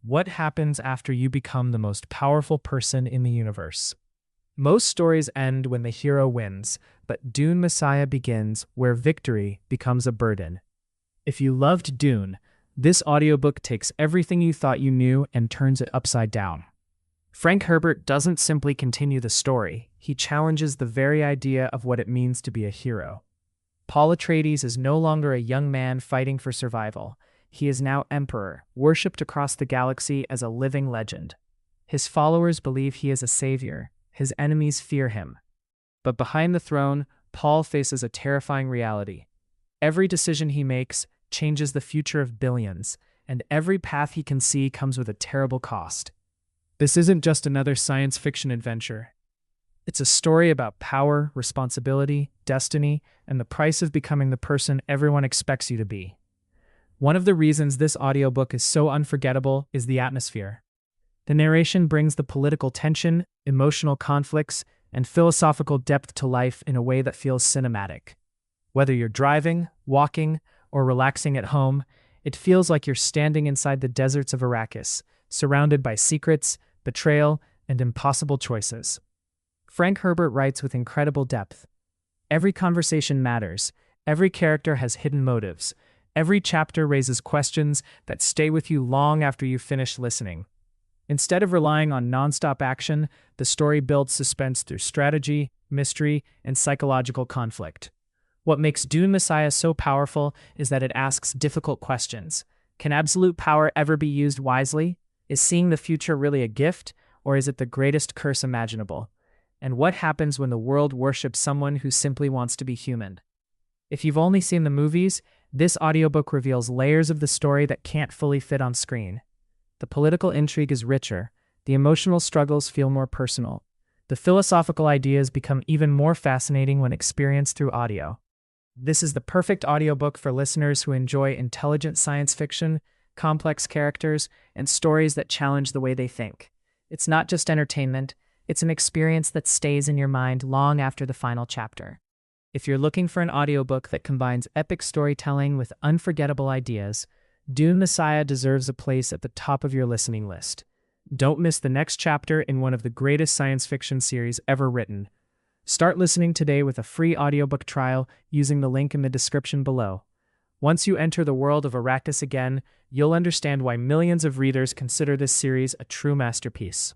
What happens after you become the most powerful person in the universe? Most stories end when the hero wins, but Dune Messiah begins where victory becomes a burden. If you loved Dune, this audiobook takes everything you thought you knew and turns it upside down. Frank Herbert doesn't simply continue the story, he challenges the very idea of what it means to be a hero. Paul Atreides is no longer a young man fighting for survival. He is now emperor, worshipped across the galaxy as a living legend. His followers believe he is a savior. His enemies fear him. But behind the throne, Paul faces a terrifying reality. Every decision he makes changes the future of billions, and every path he can see comes with a terrible cost. This isn't just another science fiction adventure. It's a story about power, responsibility, destiny, and the price of becoming the person everyone expects you to be. One of the reasons this audiobook is so unforgettable is the atmosphere. The narration brings the political tension, emotional conflicts, and philosophical depth to life in a way that feels cinematic. Whether you're driving, walking, or relaxing at home, it feels like you're standing inside the deserts of Arrakis, surrounded by secrets, betrayal, and impossible choices. Frank Herbert writes with incredible depth. Every conversation matters, every character has hidden motives, every chapter raises questions that stay with you long after you've finished listening. Instead of relying on nonstop action, the story builds suspense through strategy, mystery, and psychological conflict. What makes Dune Messiah so powerful is that it asks difficult questions. Can absolute power ever be used wisely? Is seeing the future really a gift, or is it the greatest curse imaginable? And what happens when the world worships someone who simply wants to be human? If you've only seen the movies, this audiobook reveals layers of the story that can't fully fit on screen. The political intrigue is richer, the emotional struggles feel more personal, the philosophical ideas become even more fascinating when experienced through audio. This is the perfect audiobook for listeners who enjoy intelligent science fiction, complex characters, and stories that challenge the way they think. It's not just entertainment, it's an experience that stays in your mind long after the final chapter. If you're looking for an audiobook that combines epic storytelling with unforgettable ideas, Dune Messiah deserves a place at the top of your listening list. Don't miss the next chapter in one of the greatest science fiction series ever written. Start listening today with a free audiobook trial using the link in the description below. Once you enter the world of Arrakis again, you'll understand why millions of readers consider this series a true masterpiece.